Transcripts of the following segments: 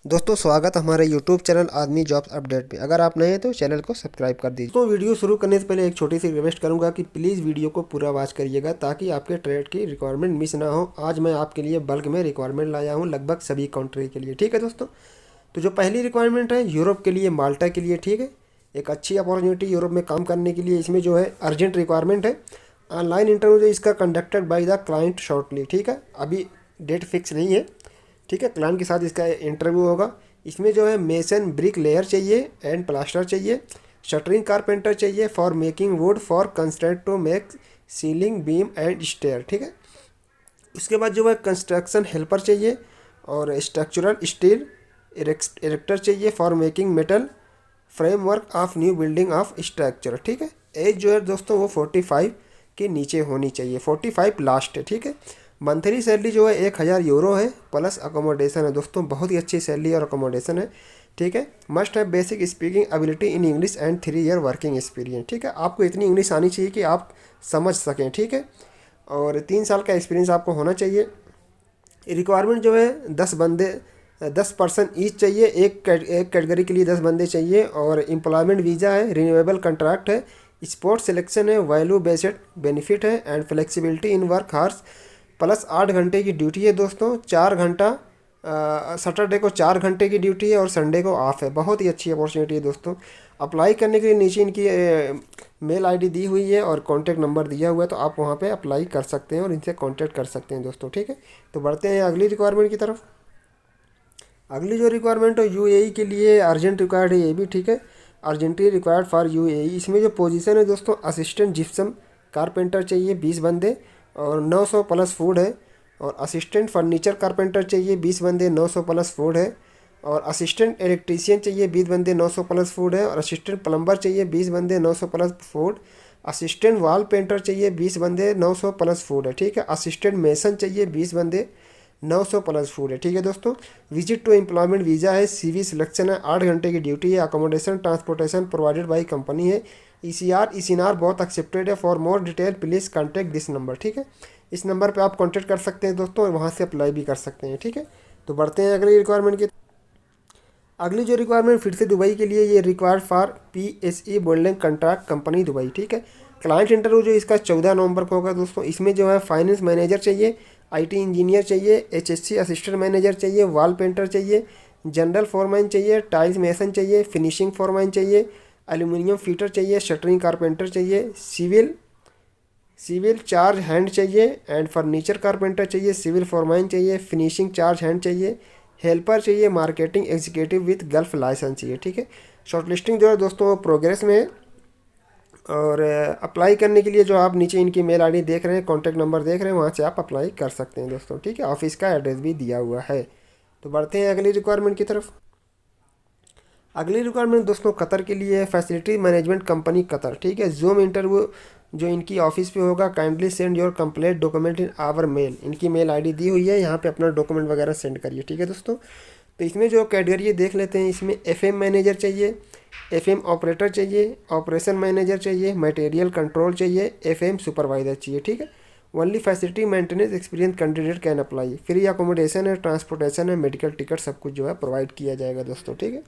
दोस्तों स्वागत हमारे YouTube चैनल आदमी जॉब्स अपडेट पे। अगर आप नए हैं तो चैनल को सब्सक्राइब कर दीजिए। तो वीडियो शुरू करने से पहले एक छोटी सी रिक्वेस्ट करूंगा कि प्लीज़ वीडियो को पूरा वॉच करिएगा ताकि आपके ट्रेड की रिक्वायरमेंट मिस ना हो। आज मैं आपके लिए बल्क में रिक्वायरमेंट लाया हूँ लगभग सभी कंट्री के लिए। ठीक है दोस्तों, तो जो पहली रिक्वायरमेंट है यूरोप के लिए, माल्टा के लिए। ठीक है, एक अच्छी अपॉर्चुनिटी यूरोप में काम करने के लिए। इसमें जो है अर्जेंट रिक्वायरमेंट है। ऑनलाइन इंटरव्यू जो इसका conducted by the client shortly. ठीक है, अभी डेट फिक्स नहीं है। ठीक है, क्लाइंट के साथ इसका इंटरव्यू होगा। इसमें जो है मेसन ब्रिक लेयर चाहिए एंड प्लास्टर चाहिए। शटरिंग कारपेंटर चाहिए for making wood for construct to make ceiling beam and stair. ठीक है, उसके बाद जो है कंस्ट्रक्शन हेल्पर चाहिए और स्ट्रक्चरल स्टील इरेक्टर चाहिए for making metal framework of new building of structure. ठीक है, एज जो है दोस्तों वो 45 के नीचे होनी चाहिए, 45 लास्ट है। ठीक है, मंथली सैलरी जो है 1000 यूरो है प्लस अकोमोडेशन है दोस्तों। बहुत ही अच्छी सैलरी और अकोमोडेशन है। ठीक है, मस्ट है basic speaking ability in English and 3 year working experience. ठीक है, आपको इतनी इंग्लिश आनी चाहिए कि आप समझ सकें। ठीक है, और 3 साल का एक्सपीरियंस आपको होना चाहिए। रिक्वायरमेंट जो है 10 पर्सन ईच चाहिए। एक कैटेगरी के लिए 10 बंदे चाहिए। और एम्प्लॉयमेंट वीज़ा है, रिन्यूएबल कॉन्ट्रैक्ट है, स्पोर्ट सिलेक्शन है, वैल्यू बेस्ड बेनिफिट है and flexibility in work hours plus 8 घंटे की ड्यूटी है दोस्तों। 4 घंटा सैटरडे को 4 घंटे की ड्यूटी है और संडे को ऑफ है। बहुत ही अच्छी अपॉर्चुनिटी है दोस्तों। अप्लाई करने के लिए नीचे इनकी मेल आईडी दी हुई है और कॉन्टैक्ट नंबर दिया हुआ है, तो आप वहाँ पे अप्लाई कर सकते हैं और इनसे कॉन्टैक्ट कर सकते हैं दोस्तों। ठीक है, तो बढ़ते हैं अगली रिक्वायरमेंट की तरफ। अगली जो रिक्वायरमेंट है यूएई के लिए अर्जेंट रिक्वायर्ड है ये भी। ठीक है, अर्जेंटली रिक्वायर्ड फॉर यूएई। इसमें जो पोजीशन है दोस्तों असिस्टेंट जिप्सम कारपेंटर चाहिए 20 बंदे और 900 प्लस फूड है। और असिस्टेंट फर्नीचर कारपेंटर चाहिए 20 बंदे, 900 प्लस फूड है। और असिस्टेंट इलेक्ट्रीशियन चाहिए 20 बंदे, 900 प्लस फूड है। और असिस्टेंट प्लम्बर चाहिए 20 बंदे, 900 plus food. Assistant wall painter चाहिए 20 बंदे, 900 प्लस फूड है। ठीक है, असिस्टेंट मेसन चाहिए 20 बंदे, 900 प्लस फूड है। ठीक है दोस्तों, विजिट टू एम्प्लॉयमेंट वीज़ा है, सीवी सिलेक्शन है, 8 घंटे की ड्यूटी है, accommodation transportation provided by company है। ईसीआर ईसीनार बहुत एक्सेप्टेड है। For more detail please contact this number. ठीक है, इस नंबर पे आप कॉन्टैक्ट कर सकते हैं दोस्तों और वहाँ से अप्लाई भी कर सकते हैं। ठीक है, तो बढ़ते हैं अगली रिक्वायरमेंट की। अगली जो रिक्वायरमेंट फिर से दुबई के लिए, ये required for PSE building contract company Dubai. ठीक है, क्लाइंट इंटरव्यू जो इसका 14 नवंबर को होगा दोस्तों। इसमें जो है फाइनेंस मैनेजर चाहिए, आईटी इंजीनियर चाहिए, एचएससी असिस्टेंट मैनेजर चाहिए, वॉल पेंटर चाहिए, जनरल फोरमैन चाहिए, टाइल्स मेसन चाहिए, फिनिशिंग फोरमैन चाहिए, एल्यूमिनियम फीटर चाहिए, शटरिंग कारपेंटर चाहिए, सिविल चार्ज हैंड चाहिए एंड फर्नीचर कारपेंटर चाहिए, सिविल फोरमैन चाहिए, फिनिशिंग चार्ज हैंड चाहिए, हेल्पर चाहिए, marketing executive with Gulf licence चाहिए। ठीक है, शॉर्टलिस्टिंग जो है दोस्तों वो प्रोग्रेस में है। और अप्लाई करने के लिए जो आप नीचे इनकी मेल आईडी देख रहे हैं, कॉन्टैक्ट नंबर देख रहे हैं, वहाँ से आप अप्लाई कर सकते हैं दोस्तों। ठीक है, ऑफिस का एड्रेस भी दिया हुआ है। तो बढ़ते हैं अगली रिक्वायरमेंट की तरफ। अगली रिक्वायरमेंट दोस्तों कतर के लिए है, फैसिलिटी मैनेजमेंट कंपनी कतर। ठीक है, जूम इंटरव्यू जो इनकी ऑफिस पे होगा। Kindly send your complete document in our mail. इनकी मेल आईडी दी हुई है, यहाँ पे अपना डॉक्यूमेंट वगैरह सेंड करिए। ठीक है दोस्तों, तो इसमें जो कैटेगरी देख लेते हैं। इसमें एफएम मैनेजर चाहिए, एफएम ऑपरेटर चाहिए, ऑपरेशन मैनेजर चाहिए, मटेरियल कंट्रोल चाहिए, एफएम सुपरवाइजर चाहिए। ठीक है, only facility maintenance experience candidate can apply. Free accommodation है, ट्रांसपोर्टेशन है, मेडिकल टिकट सब कुछ जो है प्रोवाइड किया जाएगा दोस्तों। ठीक है,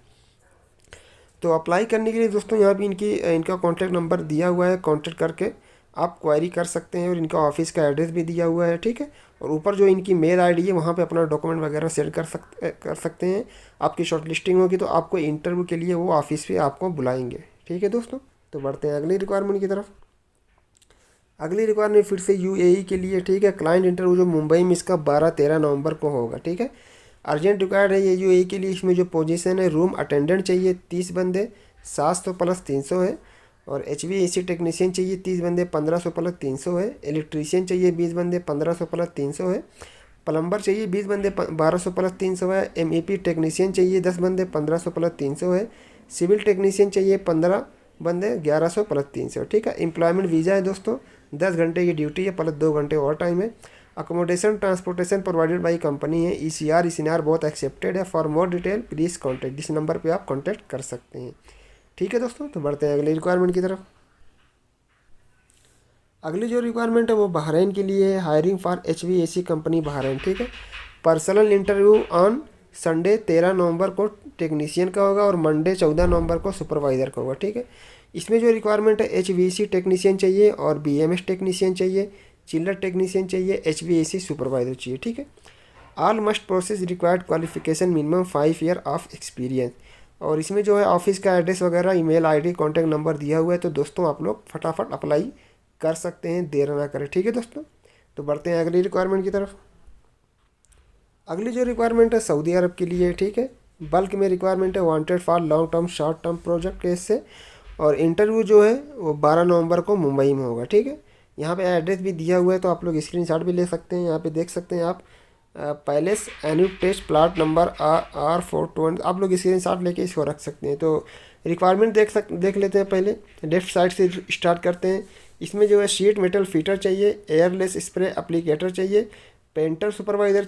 तो अप्लाई करने के लिए दोस्तों यहाँ भी इनका कॉन्टैक्ट नंबर दिया हुआ है, कॉन्टैक्ट करके आप क्वेरी कर सकते हैं। और इनका ऑफिस का एड्रेस भी दिया हुआ है। ठीक है, और ऊपर जो इनकी मेल आईडी है वहाँ पे अपना डॉक्यूमेंट वगैरह सेंड कर सकते हैं। आपकी शॉर्ट लिस्टिंग होगी तो आपको इंटरव्यू के लिए वो ऑफिस पे आपको बुलाएंगे। ठीक है दोस्तों, तो बढ़ते हैं अगली रिक्वायरमेंट की तरफ। अगली रिक्वायरमेंट फिर से यूएई के लिए। ठीक है, क्लाइंट इंटरव्यू जो मुंबई में इसका 12-13 नवंबर को होगा। ठीक है, अर्जेंट रिक्वायर्ड है ये यूएई के लिए। इसमें जो पोजीशन है रूम अटेंडेंट चाहिए 30 बंदे, 700 प्लस 300 है। और एचवीएसी टेक्नीशियन चाहिए 30 बंदे, 1500 प्लस 300 है। इलेक्ट्रीशियन चाहिए 20 बंदे, 1500 प्लस 300 है। प्लम्बर चाहिए 20 बंदे, 1200 प्लस 300 है। एमईपी टेक्नीशियन चाहिए 10 बंदे, 1500 प्लस 300 है। सिविल टेक्नीशियन चाहिए 15 बंदे, 1100 प्लस 300। ठीक है, एम्प्लॉयमेंट वीज़ा है दोस्तों, 10 घंटे की ड्यूटी है प्लस 2 घंटे और टाइम है। Accommodation transportation provided by company है। ईसीआर ईसीनार बहुत एक्सेप्टेड है। For more detail please contact, इस नंबर पे आप कॉन्टैक्ट कर सकते हैं। ठीक है दोस्तों, तो बढ़ते हैं अगली रिक्वायरमेंट की तरफ। अगली जो रिक्वायरमेंट है वो बहरीन के लिए है, hiring for HVAC company Bahrain. ठीक है, पर्सनल इंटरव्यू ऑन संडे 13 नवंबर को टेक्नीशियन का होगा और मंडे 14 नवंबर को सुपरवाइज़र का होगा, ठीक है। इसमें जो रिक्वायरमेंट है HVAC टेक्नीशियन चाहिए और BMS टेक्नीशियन चाहिए, चिल्लर टेक्नीशियन चाहिए, HVAC सुपरवाइज़र चाहिए, ठीक है। All must process required qualification minimum 5 year of experience. और इसमें जो है ऑफिस का एड्रेस वगैरह, ईमेल आईडी, कॉन्टैक्ट नंबर दिया हुआ है, तो दोस्तों आप लोग फटाफट अप्लाई कर सकते हैं, देर ना करें, ठीक है दोस्तों। तो बढ़ते हैं अगली रिक्वायरमेंट की तरफ। अगली जो रिक्वायरमेंट है सऊदी अरब के लिए, ठीक है। बल्क में रिक्वायरमेंट है, wanted for long term short term project case से। और इंटरव्यू जो है वो 12 नवंबर को मुंबई में होगा, ठीक है। यहाँ पे एड्रेस भी दिया हुआ है, तो आप लोग स्क्रीनशॉट भी ले सकते हैं। यहाँ पे देख सकते हैं आप पैलेस एन्यू टेस्ट प्लाट नंबर R420, आप लोग स्क्रीनशॉट लेके इसको रख सकते हैं। तो रिक्वायरमेंट देख लेते हैं। पहले लेफ्ट साइड से स्टार्ट करते हैं। इसमें जो है शीट मेटल फीटर चाहिए, एयरलेस स्प्रे एप्लीकेटर चाहिए, पेंटर सुपरवाइज़र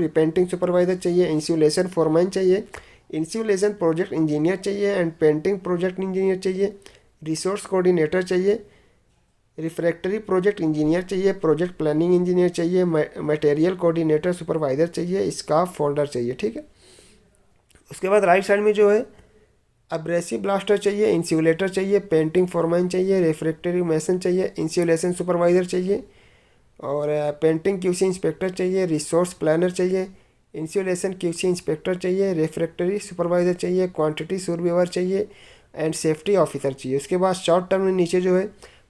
पेंटिंग सुपरवाइज़र चाहिए, इंसुलेशन फोरमैन चाहिए, इंसुलेशन प्रोजेक्ट इंजीनियर चाहिए एंड पेंटिंग प्रोजेक्ट इंजीनियर चाहिए, रिसोर्स कोऑर्डिनेटर चाहिए, रिफ्रैक्टरी प्रोजेक्ट इंजीनियर चाहिए, प्रोजेक्ट प्लानिंग इंजीनियर चाहिए, मटेरियल कोऑर्डिनेटर सुपरवाइज़र चाहिए, स्काफ फोल्डर चाहिए, ठीक है। उसके बाद राइट साइड में जो है अब्रेसिव ब्लास्टर चाहिए, इंसुलेटर चाहिए, पेंटिंग फोरमैन चाहिए, रिफ्रैक्टरी मेसन चाहिए, इंसुलेशन सुपरवाइज़र चाहिए और पेंटिंग क्यूसी इंस्पेक्टर चाहिए, रिसोर्स प्लानर चाहिए, इंसुलेशन क्यूसी इंस्पेक्टर चाहिए, रिफ्रैक्टरी सुपरवाइज़र चाहिए, क्वांटिटी सुपरवाइज़र चाहिए एंड सेफ्टी ऑफिसर चाहिए। उसके बाद शॉर्ट टर्म में नीचे जो है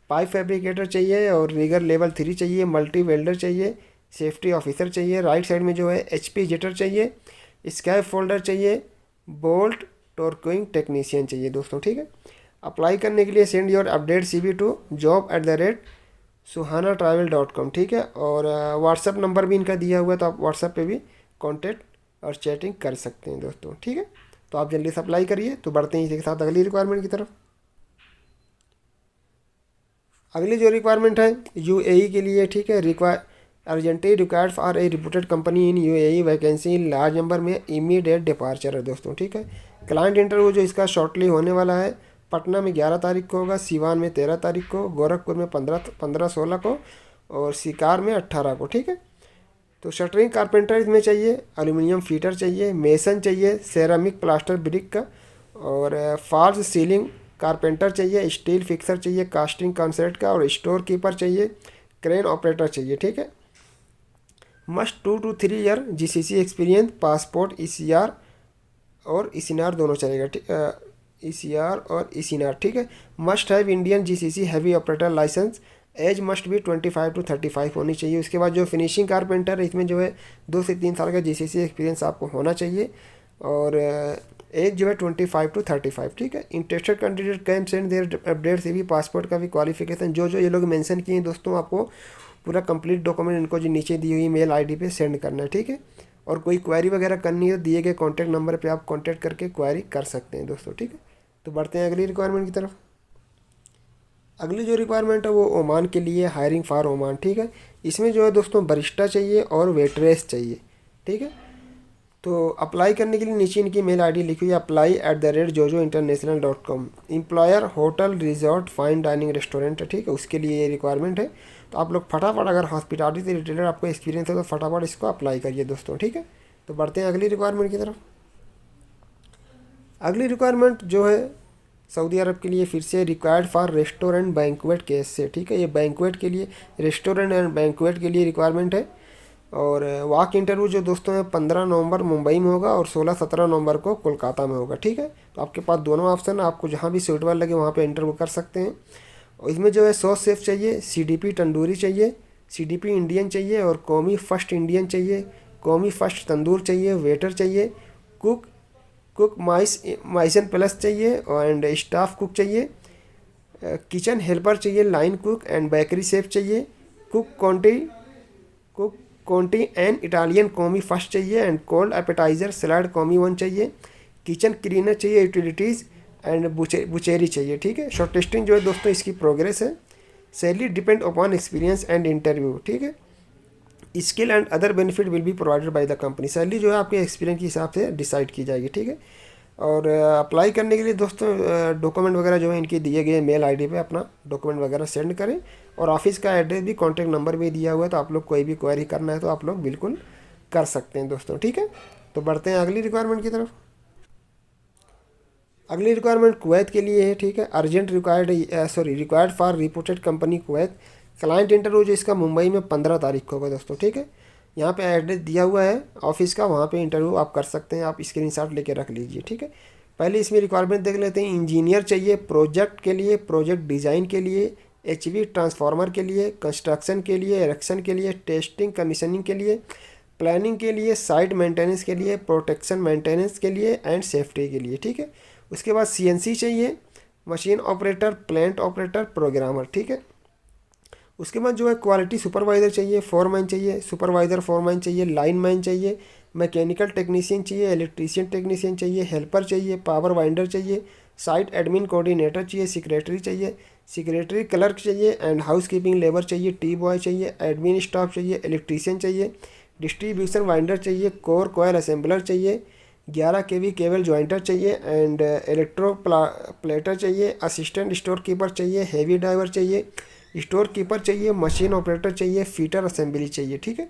पाइप फैब्रिकेटर चाहिए और रिगर लेवल 3 चाहिए, मल्टी वेल्डर चाहिए, सेफ्टी ऑफिसर चाहिए। राइट साइड में जो है HP जेटर चाहिए, स्कैप फोल्डर चाहिए, बोल्ट टॉर्किंग टेक्नीशियन चाहिए दोस्तों, ठीक है। अप्लाई करने के लिए send your update CV to job@suhanatravel.com, ठीक है। और व्हाट्सअप नंबर भी इनका दिया हुआ है, तो आप व्हाट्सअप पे भी कॉन्टेक्ट और चैटिंग कर सकते हैं दोस्तों, ठीक है। तो आप जल्दी से अप्लाई करिए। तो बढ़ते हैं इसी के साथ अगली रिक्वायरमेंट की तरफ। अगली जो रिक्वायरमेंट है UAE के लिए, ठीक है। Urgently required for a reputed company in UAE, vacancy in large number में, इमीडिएट डिपार्चर है दोस्तों, ठीक है। क्लाइंट इंटरव्यू जो इसका शॉर्टली होने वाला है पटना में 11 तारीख को होगा, सिवान में 13 तारीख को, गोरखपुर में 15-16 को और शिकार में 18 को, ठीक है। तो शटरिंग कारपेंटर इसमें चाहिए, एल्यूमिनियम फीटर चाहिए, मेसन चाहिए, सेरामिक प्लास्टर ब्रिक का और फॉल्स सीलिंग कारपेंटर चाहिए, स्टील फिक्सर चाहिए, कास्टिंग कॉन्सेप्ट का और स्टोर कीपर चाहिए, क्रेन ऑपरेटर चाहिए, ठीक है। Must 2 to 3 year GCC experience, passport ECR और ECNR दोनों चलेगा, ECR और ECNR, ठीक है। Must have Indian GCC heavy operator licence, age must भी 25 to 35 होनी चाहिए। उसके बाद जो फिनिशिंग कारपेंटर है इसमें जो है 2 से 3 साल का GCC एक्सपीरियंस आपको होना चाहिए और एज जो है 25 to 35, ठीक है। Interested candidate can send their update CV, passport का भी क्वालिफिकेशन जो ये लोग मेंशन किए हैं दोस्तों, आपको पूरा कंप्लीट डॉक्यूमेंट इनको जो नीचे दी हुई मेल ID पे सेंड करना है, ठीक है। और कोई क्वेरी वगैरह करनी है दिए गए कॉन्टैक्ट नंबर पे आप कॉन्टैक्ट करके क्वेरी कर सकते हैं दोस्तों, ठीक है। तो बढ़ते हैं अगली रिक्वायरमेंट की तरफ। अगली जो रिक्वायरमेंट है वो ओमान के लिए, हायरिंग फॉर ओमान, ठीक है। इसमें जो है दोस्तों बरिस्टा चाहिए और वेटरेस चाहिए, ठीक है। तो अप्लाई करने के लिए नीचे इनकी मेल ID लिखी हुई है, apply@jojointernational.com। Employer hotel resort fine dining restaurant है, ठीक है, उसके लिए ये रिक्वायरमेंट है। तो आप लोग फटाफट, अगर हॉस्पिटलिटी से रिलेटेड आपको एक्सपीरियंस है तो फटाफट इसको अप्लाई करिए दोस्तों, ठीक है। तो बढ़ते हैं अगली रिक्वायरमेंट की तरफ। अगली रिक्वायरमेंट जो है सऊदी अरब के लिए फिर से required for restaurant banquet case से, ठीक है। ये बैंक्वेट के लिए, रेस्टोरेंट एंड बैंक्वेट के लिए रिक्वायरमेंट है। और वॉक इंटरव्यू जो दोस्तों है 15 नवंबर मुंबई में होगा और 16-17 नवंबर को कोलकाता में होगा, ठीक है। तो आपके पास दोनों ऑप्शन है, आपको जहाँ भी सूटेबल लगे वहाँ पे इंटरव्यू कर सकते हैं। और इसमें जो है सॉस शेफ चाहिए, CDP तंदूरी चाहिए, CDP इंडियन चाहिए और कौमी फर्स्ट इंडियन चाहिए, कौमी फर्स्ट तंदूर चाहिए, वेटर चाहिए, कुक माइसन प्लस चाहिए एंड स्टाफ कुक चाहिए, किचन हेल्पर चाहिए, line cook and bakery chef चाहिए, कुक कॉन्टी एंड इटालियन कॉमी फर्स्ट चाहिए एंड कोल्ड एपेटाइजर सलाद कॉमी 1 चाहिए, किचन क्लीनर चाहिए, यूटिलिटीज़ एंड बुचेरी चाहिए, ठीक है। शॉर्ट टेस्टिंग जो है दोस्तों इसकी प्रोग्रेस है। Salary depend upon experience and interview, ठीक है। Skill and other benefit will be provided by the company. Salary जो है आपके एक्सपीरियंस के हिसाब से डिसाइड की जाएगी, ठीक है। और अप्लाई करने के लिए दोस्तों डॉक्यूमेंट वगैरह जो है इनके दिए गए मेल ID पे अपना डॉक्यूमेंट वगैरह सेंड करें और ऑफिस का एड्रेस भी, कॉन्टैक्ट नंबर भी दिया हुआ है। तो आप लोग कोई भी क्वेरी करना है तो आप लोग बिल्कुल कर सकते हैं दोस्तों, ठीक है। तो बढ़ते हैं अगली रिक्वायरमेंट की तरफ। अगली रिक्वायरमेंट कुवैत के लिए है, ठीक है। Urgent required for reported company Kuwait. Client interview जो इसका मुंबई में 15 तारीख को होगा दोस्तों, ठीक है। यहाँ पे एड्रेस दिया हुआ है ऑफिस का, वहाँ पे इंटरव्यू आप कर सकते हैं, आप स्क्रीनशॉट लेके रख लीजिए, ठीक है। पहले इसमें रिक्वायरमेंट देख लेते हैं। इंजीनियर चाहिए प्रोजेक्ट के लिए, प्रोजेक्ट डिज़ाइन के लिए, एचवी ट्रांसफार्मर के लिए, कंस्ट्रक्शन के लिए, इरेक्शन के लिए, टेस्टिंग कमीशनिंग के लिए, प्लानिंग के लिए, साइट मेंटेनेंस के लिए, प्रोटेक्शन मेंटेनेंस के लिए एंड सेफ्टी के लिए, ठीक है। उसके बाद सीएनसी चाहिए, machine operator, plant operator, programmer, ठीक है। उसके बाद जो है क्वालिटी सुपरवाइज़र चाहिए, फोरमैन चाहिए, सुपरवाइज़र फोरमैन चाहिए, लाइन मैन चाहिए, मैकेनिकल टेक्नीशियन चाहिए, इलेक्ट्रीशियन टेक्नीशियन चाहिए, हेल्पर चाहिए, पावर वाइंडर चाहिए, साइट एडमिन कोऑर्डिनेटर चाहिए, सेक्रेटरी चाहिए, सेक्रेटरी क्लर्क चाहिए एंड हाउस कीपिंग लेबर चाहिए, टी बॉय चाहिए, एडमिन स्टाफ चाहिए, इलेक्ट्रीशियन चाहिए, डिस्ट्रीब्यूशन वाइंडर चाहिए, कोर कोयल असेंबलर चाहिए, 11 kV केबल ज्वाइंटर चाहिए एंड इलेक्ट्रो प्लेटर चाहिए, असिस्टेंट स्टोर कीपर चाहिए, हेवी ड्राइवर चाहिए, स्टोर कीपर चाहिए, मशीन ऑपरेटर चाहिए, फीटर असेंबली चाहिए, ठीक है।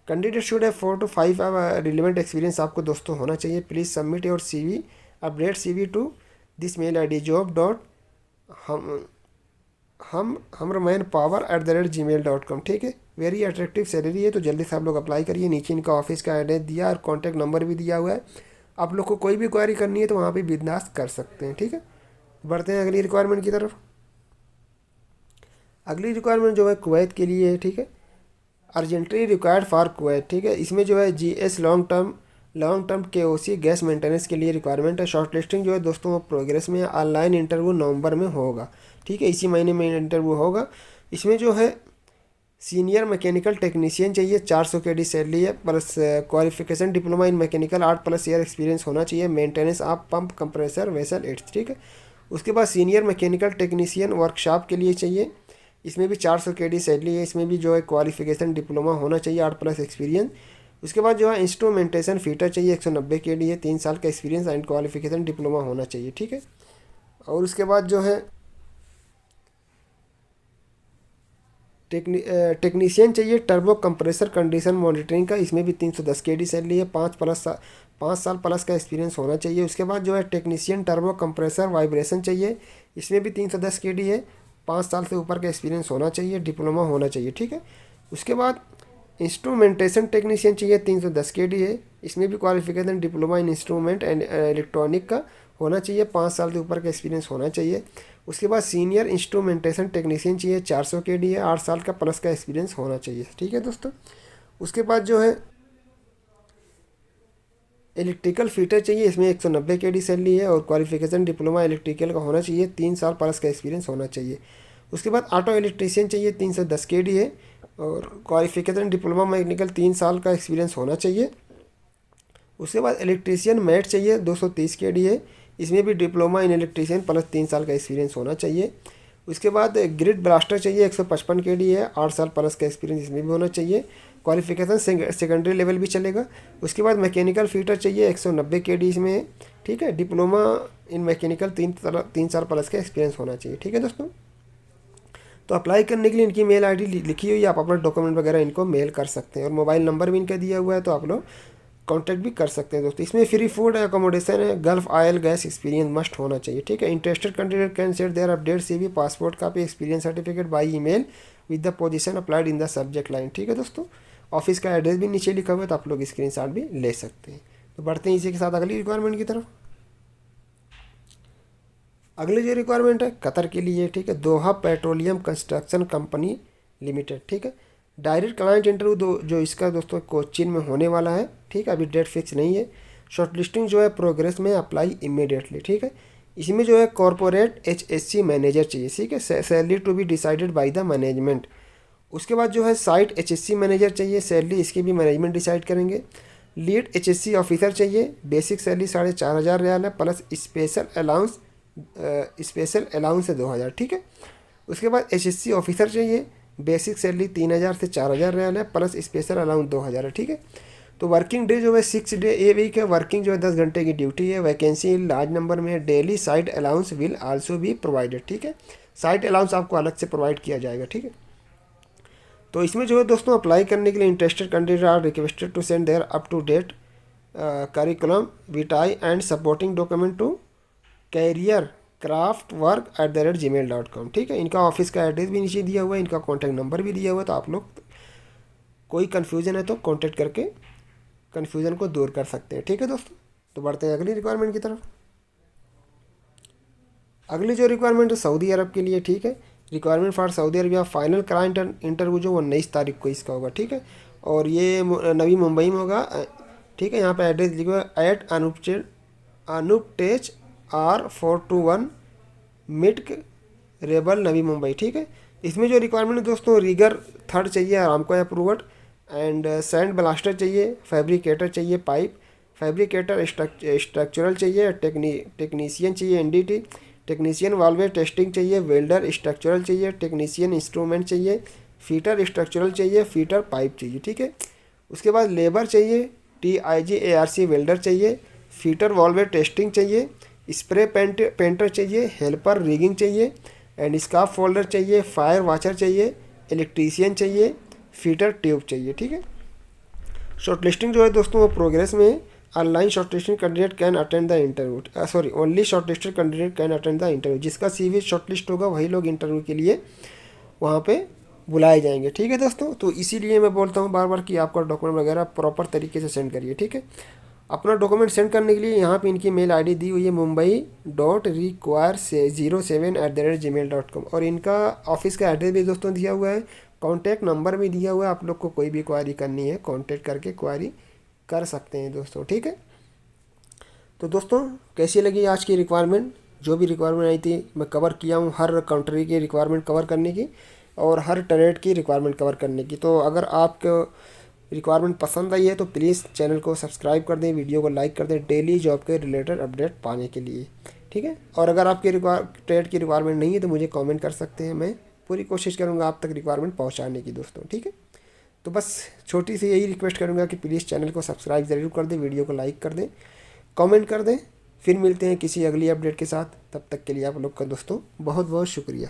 कैंडिडेट शुड है 4 to 5 रिलेवेंट एक्सपीरियंस आपको दोस्तों होना चाहिए। Please submit your CV, update CV to this mail ID job.hamramanpower@gmail.com, ठीक है। वेरी अट्रैक्टिव सैलरी है, तो जल्दी से आप लोग अप्लाई करिए। नीचे इनका ऑफिस का एड्रेस दिया और कॉन्टैक्ट नंबर भी दिया हुआ है, आप लोग को कोई भी क्वारी करनी है तो वहाँ पे बिंदास कर सकते हैं, ठीक है। बढ़ते हैं अगली रिक्वायरमेंट की तरफ। अगली रिक्वायरमेंट जो है कुवैत के लिए है, ठीक है। अर्जेंटली रिक्वायर्ड फॉर कुवैत, ठीक है। इसमें जो है GS long term KOC gas maintenance के लिए रिक्वायरमेंट है। शॉर्ट लिस्टिंग जो है दोस्तों वो प्रोग्रेस में है। ऑनलाइन इंटरव्यू नवंबर में होगा, ठीक है, इसी महीने में इंटरव्यू होगा। इसमें जो है सीनियर मैकेनिकल टेक्नीशियन चाहिए, 400 KD सैलरी है, plus qualification diploma in mechanical 8+ year experience होना चाहिए। Maintenance of pump compressor vessel it's, ठीक है। उसके बाद सीनियर मैकेनिकल टेक्नीशियन वर्कशॉप के लिए चाहिए, इसमें भी 400 KD सैलरी है। इसमें भी जो है क्वालिफिकेशन डिप्लोमा होना चाहिए, 8+ एक्सपीरियंस। उसके बाद जो है इंस्ट्रूमेंटेशन फीटर चाहिए, 190 KD है, 3 साल का एक्सपीरियंस एंड क्वालिफिकेशन डिप्लोमा होना चाहिए, ठीक है। और उसके बाद जो है टेक्नीशियन चाहिए टर्बो कंप्रेसर कंडीशन मॉनिटरिंग का, इसमें भी 310 KD सैलरी है, 5 साल प्लस का एक्सपीरियंस होना चाहिए। उसके बाद जो है टेक्नीशियन टर्बो कंप्रेसर वाइब्रेशन चाहिए, इसमें भी 310 KD है, 5 साल से ऊपर का एक्सपीरियंस होना चाहिए, डिप्लोमा होना चाहिए, ठीक है। उसके बाद इंस्ट्रूमेंटेशन टेक्नीशियन चाहिए, 310 KD है, इसमें भी qualification diploma in instrument and electronic का होना चाहिए, 5 साल से ऊपर का एक्सपीरियंस होना चाहिए। उसके बाद सीनियर इंस्ट्रूमेंटेशन टेक्नीशियन चाहिए, 400 KD है, 8 साल का प्लस का एक्सपीरियंस होना चाहिए, ठीक है दोस्तों। उसके बाद जो है इलेक्ट्रिकल फीटर चाहिए, इसमें 190 KD सैलरी है और क्वालिफिकेशन डिप्लोमा इलेक्ट्रिकल का होना चाहिए, 3 साल प्लस का एक्सपीरियंस होना चाहिए। उसके बाद ऑटो इलेक्ट्रीशियन चाहिए, 310 KD है और क्वालिफिकेशन डिप्लोमा मैकेनिकल 3 साल का एक्सपीरियंस होना चाहिए। उसके बाद इलेक्ट्रीशियन मैट चाहिए, 230 KD है, इसमें भी डिप्लोमा इन इलेक्ट्रीशियन प्लस 3 साल का एक्सपीरियंस होना चाहिए। उसके बाद ग्रिड ब्लास्टर चाहिए, 155 KD है, 8 साल प्लस का एक्सपीरियंस इसमें भी होना चाहिए, क्वालिफिकेशन सेकेंडरी लेवल भी चलेगा। उसके बाद मैकेनिकल फीटर चाहिए, 190 KD इसमें है, ठीक है, डिप्लोमा इन मैकेनिकल 3 साल प्लस का एक्सपीरियंस होना चाहिए, ठीक है दोस्तों। तो अप्लाई करने के लिए इनकी मेल ID लिखी हुई है, आप अपना डॉक्यूमेंट वगैरह इनको मेल कर सकते हैं और मोबाइल नंबर भी इनका दिया हुआ है, तो आप लोग कांटेक्ट भी कर सकते हैं दोस्तों। इसमें फ्री फूड एकोमोडेशन है, Gulf oil gas experience must होना चाहिए, ठीक है। Interested candidate can set their update CV, passport copy, experience certificate by email with the position applied in the subject line, ठीक है दोस्तों। ऑफिस का एड्रेस भी नीचे लिखा हुआ है, तो आप लोग स्क्रीनशॉट भी ले सकते हैं। तो बढ़ते हैं इसी के साथ अगली रिक्वायरमेंट की तरफ। अगली जो रिक्वायरमेंट है कतर के लिए, ठीक है, दोहा पेट्रोलियम कंस्ट्रक्शन कंपनी लिमिटेड, ठीक है। डायरेक्ट क्लाइंट इंटरव्यू जो इसका दोस्तों कोचिन में होने वाला है, ठीक है, अभी डेट फिक्स नहीं है। शॉर्ट लिस्टिंग जो है प्रोग्रेस में, अप्लाई इमीडिएटली, ठीक है। इसमें जो है कॉरपोरेट HSC मैनेजर चाहिए, ठीक है, salary to be decided by the management. उसके बाद जो है साइट HSC मैनेजर चाहिए, सैलरी इसकी भी मैनेजमेंट डिसाइड करेंगे। लीड HSC ऑफिसर चाहिए, बेसिक सैलरी 4,500 रियाल है, प्लस स्पेशल अलाउंस है 2,000, ठीक है। उसके बाद HSC ऑफिसर चाहिए, बेसिक सैलरी 3,000 से 4,000 रियाल है, प्लस स्पेशल अलाउंस 2,000 है, ठीक है। तो वर्किंग डे जो है 6 डे ए वीक है, वर्किंग जो है 10 घंटे की ड्यूटी है, वैकेंसी लार्ज नंबर में है, daily site allowance will also be provided, ठीक है। साइट अलाउंस आपको अलग से प्रोवाइड किया जाएगा, ठीक है। तो इसमें जो है दोस्तों अप्लाई करने के लिए interested candidate are requested to send their up to date curriculum vitae and supporting document to career craft work @gmail.com। ठीक है, इनका ऑफिस का एड्रेस भी नीचे दिया हुआ है, इनका कॉन्टैक्ट नंबर भी दिया हुआ है, तो आप लोग कोई कन्फ्यूज़न है तो कॉन्टैक्ट करके कन्फ्यूज़न को दूर कर सकते हैं। ठीक है दोस्तों, तो बढ़ते हैं अगली रिक्वायरमेंट की तरफ। अगली जो रिक्वायरमेंट है सऊदी अरब के लिए। ठीक है, requirement for Saudi Arabia final client interview जो 19 तारीख को इसका होगा। ठीक है, और ये नवी मुंबई में होगा। ठीक है, यहाँ पे एड्रेस लिखा हुआ है @अनुपटेज R421 मिटक रेबल नवी मुंबई। ठीक है, इसमें जो रिक्वायरमेंट है दोस्तों, रिगर 3rd चाहिए Aramco approved, and sand blaster चाहिए, फैब्रिकेटर चाहिए, पाइप फैब्रिकेटर, स्ट्रक्चरल चाहिए, टेक्नीशियन चाहिए, NDT टेक्नीशियन, वाल्वे टेस्टिंग चाहिए, वेल्डर स्ट्रक्चरल चाहिए, टेक्नीशियन इंस्ट्रूमेंट चाहिए, फीटर स्ट्रक्चरल चाहिए, फीटर पाइप चाहिए। ठीक है, उसके बाद लेबर चाहिए, TIG ARC वेल्डर चाहिए, फीटर वाल्वे टेस्टिंग चाहिए, स्प्रे पेंटर चाहिए, हेल्पर रिगिंग चाहिए, एंड स्काफ फोल्डर चाहिए, फायर वॉचर चाहिए, इलेक्ट्रीशियन चाहिए, फीटर ट्यूब चाहिए। ठीक है, शॉर्टलिस्टिंग जो है दोस्तों वो प्रोग्रेस में है। Online shortlisting candidate can attend the interview, only shortlisted candidate can attend the interview. जिसका CV शॉर्टलिस्ट होगा वही लोग इंटरव्यू के लिए वहाँ पे बुलाए जाएंगे। ठीक है दोस्तों, तो इसीलिए मैं बोलता हूँ बार बार कि आपका डॉक्यूमेंट वगैरह प्रॉपर तरीके से सेंड करिए। ठीक है, अपना डॉक्यूमेंट सेंड करने के लिए यहाँ पे इनकी मेल ID दी हुई है mumbai.require07@gmail.com, और इनका ऑफिस का एड्रेस भी दोस्तों दिया हुआ है, कॉन्टैक्ट नंबर भी दिया हुआ है। आप लोग को कोई भी क्वारी करनी है कॉन्टैक्ट करके क्वारी कर सकते हैं दोस्तों। ठीक है, तो दोस्तों कैसी लगी आज की रिक्वायरमेंट? जो भी रिक्वायरमेंट आई थी मैं कवर किया हूँ, हर कंट्री की रिक्वायरमेंट कवर करने की और हर ट्रेड की रिक्वायरमेंट कवर करने की। तो अगर आपको रिक्वायरमेंट पसंद आई है तो प्लीज़ चैनल को सब्सक्राइब कर दें, वीडियो को लाइक कर दें डेली जॉब के रिलेटेड अपडेट पाने के लिए। ठीक है, और अगर आपकी ट्रेड की रिक्वायरमेंट नहीं है तो मुझे कमेंट कर सकते हैं, मैं पूरी कोशिश करूँगा आप तक रिक्वायरमेंट पहुँचाने की दोस्तों। ठीक है, तो बस छोटी सी यही रिक्वेस्ट करूँगा कि प्लीज़ चैनल को सब्सक्राइब ज़रूर कर दें, वीडियो को लाइक कर दें, कमेंट कर दें। फिर मिलते हैं किसी अगली अपडेट के साथ, तब तक के लिए आप लोग का दोस्तों बहुत बहुत शुक्रिया।